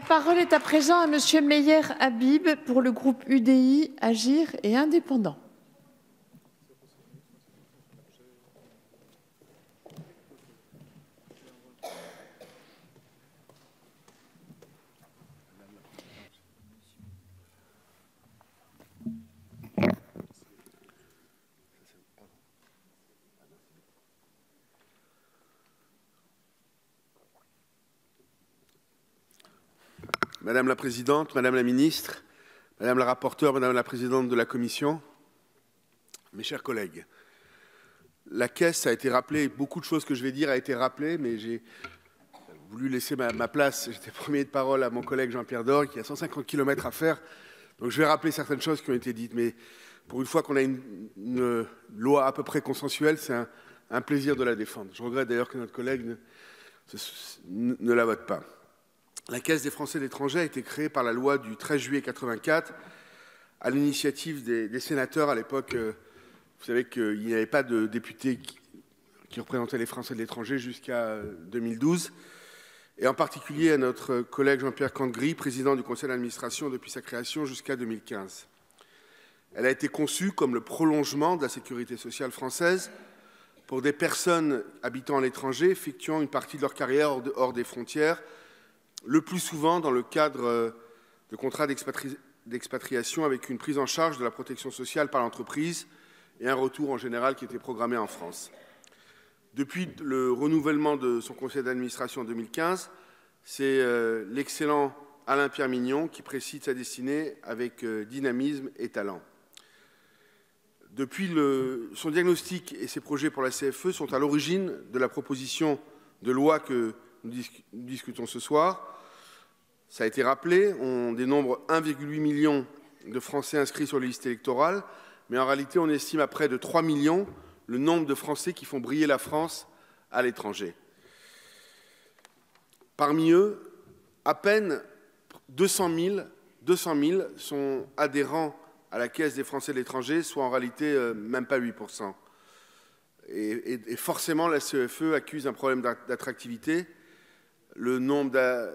parole est à présent à Monsieur Meyer Habib pour le groupe UDI, Agir et Indépendants. Madame la Présidente, Madame la Ministre, Madame la Rapporteure, Madame la Présidente de la Commission, mes chers collègues, la Caisse a été rappelée, beaucoup de choses que je vais dire a été rappelée, mais j'ai voulu laisser ma place, j'étais premier de parole à mon collègue Jean-Pierre Door, qui a 150 km à faire, donc je vais rappeler certaines choses qui ont été dites, mais pour une fois qu'on a une loi à peu près consensuelle, c'est un plaisir de la défendre. Je regrette d'ailleurs que notre collègue ne la vote pas. La Caisse des Français de l'étranger a été créée par la loi du 13 juillet 1984 à l'initiative des sénateurs. À l'époque, vous savez qu'il n'y avait pas de députés qui représentaient les Français de l'étranger jusqu'à 2012. Et en particulier à notre collègue Jean-Pierre Candegris, président du conseil d'administration depuis sa création jusqu'à 2015. Elle a été conçue comme le prolongement de la sécurité sociale française pour des personnes habitant à l'étranger, effectuant une partie de leur carrière hors des frontières, le plus souvent dans le cadre de contrats d'expatriation avec une prise en charge de la protection sociale par l'entreprise et un retour en général qui était programmé en France. Depuis le renouvellement de son conseil d'administration en 2015, c'est l'excellent Alain-Pierre Mignon qui précise sa destinée avec dynamisme et talent. Depuis son diagnostic et ses projets pour la CFE sont à l'origine de la proposition de loi que nous discutons ce soir. Ça a été rappelé, on dénombre 1,8 million de Français inscrits sur les listes électorales, mais en réalité, on estime à près de 3 millions le nombre de Français qui font briller la France à l'étranger. Parmi eux, à peine 200 000 sont adhérents à la Caisse des Français de l'étranger, soit en réalité même pas 8%. Et forcément, la CFE accuse un problème d'attractivité. Le nombre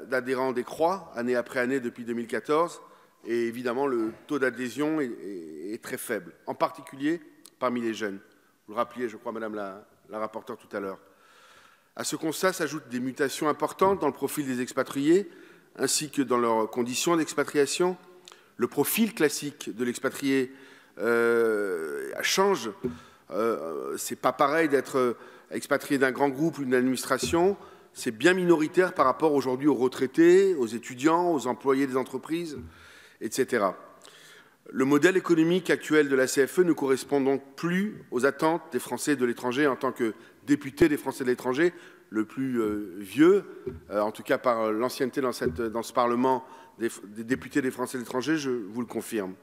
d'adhérents décroît année après année depuis 2014 et évidemment le taux d'adhésion est très faible, en particulier parmi les jeunes. Vous le rappeliez, je crois, Madame la rapporteure tout à l'heure. À ce constat s'ajoutent des mutations importantes dans le profil des expatriés ainsi que dans leurs conditions d'expatriation. Le profil classique de l'expatrié change. C'est pas pareil d'être expatrié d'un grand groupe ou d'une administration. C'est bien minoritaire par rapport aujourd'hui aux retraités, aux étudiants, aux employés des entreprises, etc. Le modèle économique actuel de la CFE ne correspond donc plus aux attentes des Français de l'étranger en tant que député des Français de l'étranger, le plus vieux, en tout cas par l'ancienneté dans ce Parlement des députés des Français de l'étranger, je vous le confirme.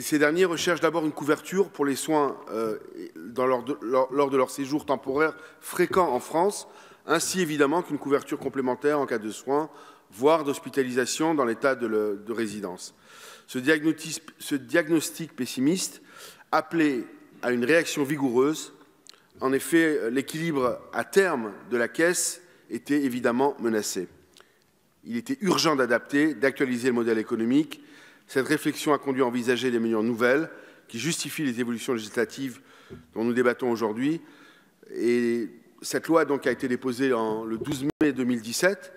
Ces derniers recherchent d'abord une couverture pour les soins lors de leur séjour temporaire fréquent en France, ainsi évidemment qu'une couverture complémentaire en cas de soins, voire d'hospitalisation dans l'état de résidence. Ce diagnostic pessimiste appelait à une réaction vigoureuse. En effet, l'équilibre à terme de la Caisse était évidemment menacé. Il était urgent d'adapter, d'actualiser le modèle économique. Cette réflexion a conduit à envisager des mesures nouvelles qui justifient les évolutions législatives dont nous débattons aujourd'hui. Et cette loi donc, a été déposée le 12 mai 2017,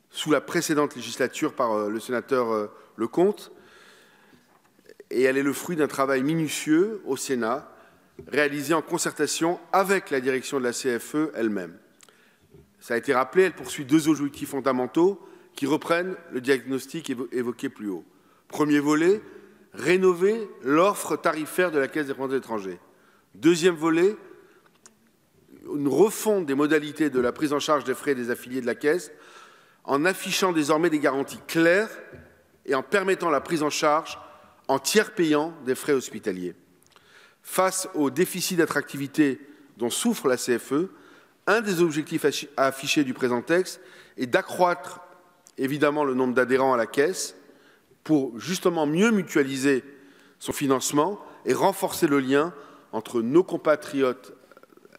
sous la précédente législature par le sénateur Lecomte. Et elle est le fruit d'un travail minutieux au Sénat, réalisé en concertation avec la direction de la CFE elle-même. Ça a été rappelé, elle poursuit deux objectifs fondamentaux qui reprennent le diagnostic évoqué plus haut. Premier volet, rénover l'offre tarifaire de la Caisse des Français de l'étranger. Deuxième volet, une refonte des modalités de la prise en charge des frais des affiliés de la Caisse en affichant désormais des garanties claires et en permettant la prise en charge en tiers payant des frais hospitaliers. Face au déficit d'attractivité dont souffre la CFE, un des objectifs affichés du présent texte est d'accroître évidemment le nombre d'adhérents à la Caisse pour justement mieux mutualiser son financement et renforcer le lien entre nos compatriotes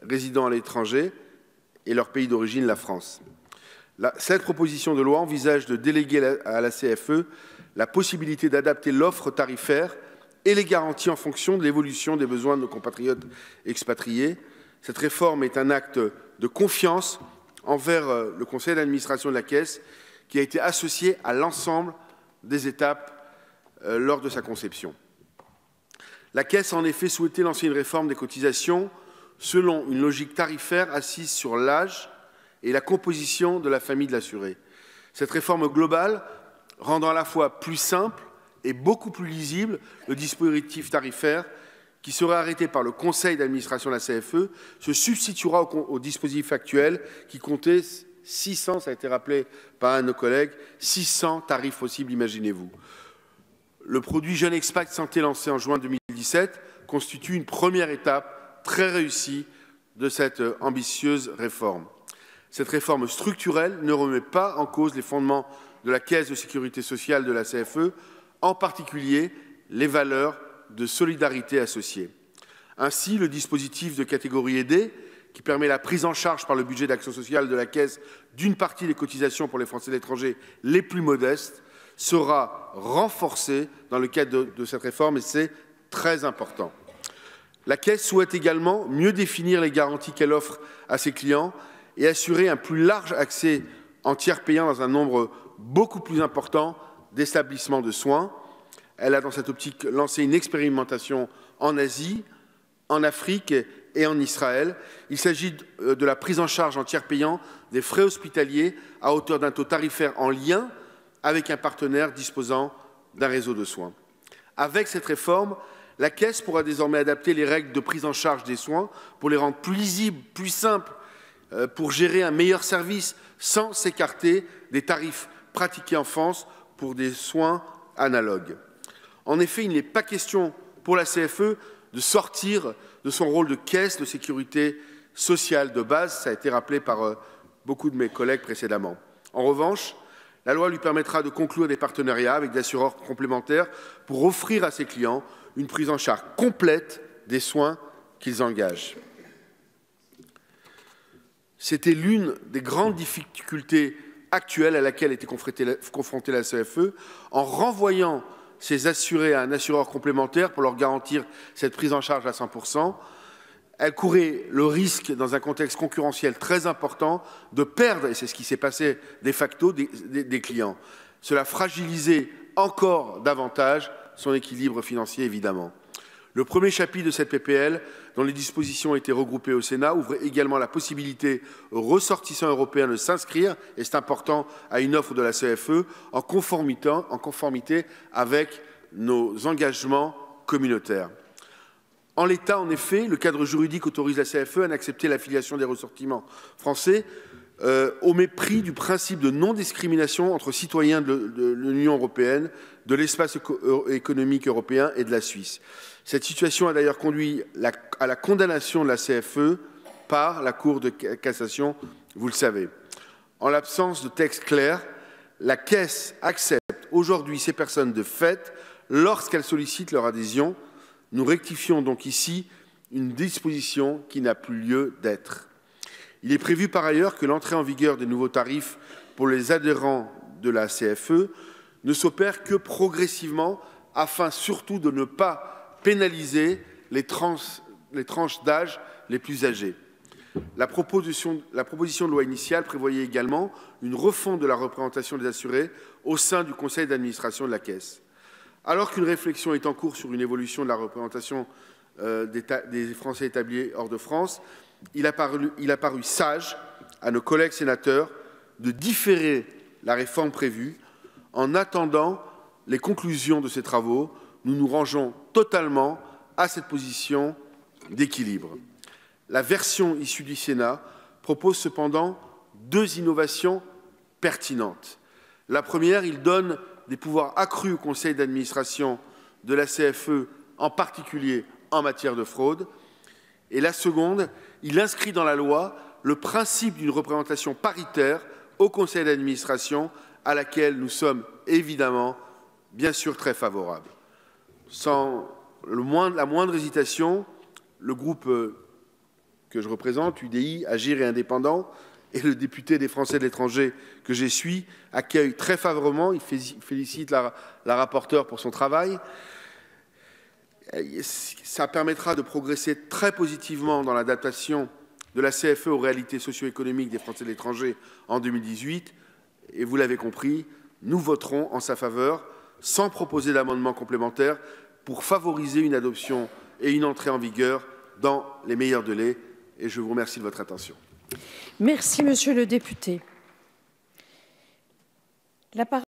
résidant à l'étranger et leur pays d'origine, la France. Cette proposition de loi envisage de déléguer à la CFE la possibilité d'adapter l'offre tarifaire et les garanties en fonction de l'évolution des besoins de nos compatriotes expatriés. Cette réforme est un acte de confiance envers le conseil d'administration de la Caisse qui a été associé à l'ensemble des étapes lors de sa conception. La Caisse a en effet souhaité lancer une réforme des cotisations selon une logique tarifaire assise sur l'âge et la composition de la famille de l'assuré. Cette réforme globale rendant à la fois plus simple et beaucoup plus lisible le dispositif tarifaire qui sera arrêté par le conseil d'administration de la CFE se substituera au dispositif actuel qui comptait 600, ça a été rappelé par un de nos collègues, 600 tarifs possibles, imaginez-vous. Le produit Jeune Expat Santé lancé en juin 2017 constitue une première étape très réussie de cette ambitieuse réforme. Cette réforme structurelle ne remet pas en cause les fondements de la Caisse de sécurité sociale de la CFE, en particulier les valeurs de solidarité associées. Ainsi, le dispositif de catégorie aidée, qui permet la prise en charge par le budget d'action sociale de la Caisse d'une partie des cotisations pour les Français de l'étranger les plus modestes, sera renforcé dans le cadre de cette réforme et c'est très important. La Caisse souhaite également mieux définir les garanties qu'elle offre à ses clients et assurer un plus large accès en tiers payant dans un nombre beaucoup plus important d'établissements de soins. Elle a dans cette optique lancé une expérimentation en Asie, en Afrique et en Israël. Il s'agit de la prise en charge en tiers payant des frais hospitaliers à hauteur d'un taux tarifaire en lien avec un partenaire disposant d'un réseau de soins. Avec cette réforme, la Caisse pourra désormais adapter les règles de prise en charge des soins pour les rendre plus lisibles, plus simples, pour gérer un meilleur service sans s'écarter des tarifs pratiqués en France pour des soins analogues. En effet, il n'est pas question pour la CFE de sortir de son rôle de caisse de sécurité sociale de base, ça a été rappelé par beaucoup de mes collègues précédemment. En revanche, la loi lui permettra de conclure des partenariats avec des assureurs complémentaires pour offrir à ses clients une prise en charge complète des soins qu'ils engagent. C'était l'une des grandes difficultés actuelles à laquelle était confrontée la CFE, en renvoyant ses assurés à un assureur complémentaire pour leur garantir cette prise en charge à 100%. Elle courait le risque, dans un contexte concurrentiel très important, de perdre, et c'est ce qui s'est passé de facto, des clients. Cela fragilisait encore davantage son équilibre financier, évidemment. Le premier chapitre de cette PPL, dont les dispositions ont été regroupées au Sénat, ouvre également la possibilité aux ressortissants européens de s'inscrire, et c'est important, à une offre de la CFE, en conformité avec nos engagements communautaires. En l'état, en effet, le cadre juridique autorise la CFE à accepter l'affiliation des ressortissants français au mépris du principe de non-discrimination entre citoyens de l'Union européenne, de l'espace économique européen et de la Suisse. Cette situation a d'ailleurs conduit à la condamnation de la CFE par la Cour de cassation, vous le savez. En l'absence de texte clair, la Caisse accepte aujourd'hui ces personnes de fait lorsqu'elles sollicitent leur adhésion. Nous rectifions donc ici une disposition qui n'a plus lieu d'être. Il est prévu par ailleurs que l'entrée en vigueur des nouveaux tarifs pour les adhérents de la CFE ne s'opère que progressivement afin surtout de ne pas pénaliser les tranches d'âge les plus âgées. La proposition de loi initiale prévoyait également une refonte de la représentation des assurés au sein du conseil d'administration de la Caisse. Alors qu'une réflexion est en cours sur une évolution de la représentation des Français établis hors de France, il a paru sage à nos collègues sénateurs de différer la réforme prévue. En attendant les conclusions de ces travaux, nous nous rangeons totalement à cette position d'équilibre. La version issue du Sénat propose cependant deux innovations pertinentes. La première, il donne des pouvoirs accrus au conseil d'administration de la CFE, en particulier en matière de fraude. Et la seconde, il inscrit dans la loi le principe d'une représentation paritaire au conseil d'administration à laquelle nous sommes évidemment, bien sûr, très favorables. Sans la moindre hésitation, le groupe que je représente, UDI, Agir et Indépendants, et le député des Français de l'étranger que je suis accueille très favorablement. Il félicite la rapporteure pour son travail. Ça permettra de progresser très positivement dans l'adaptation de la CFE aux réalités socio-économiques des Français de l'étranger en 2018. Et vous l'avez compris, nous voterons en sa faveur sans proposer d'amendement complémentaire pour favoriser une adoption et une entrée en vigueur dans les meilleurs délais. Et je vous remercie de votre attention. Merci, monsieur le député. La parole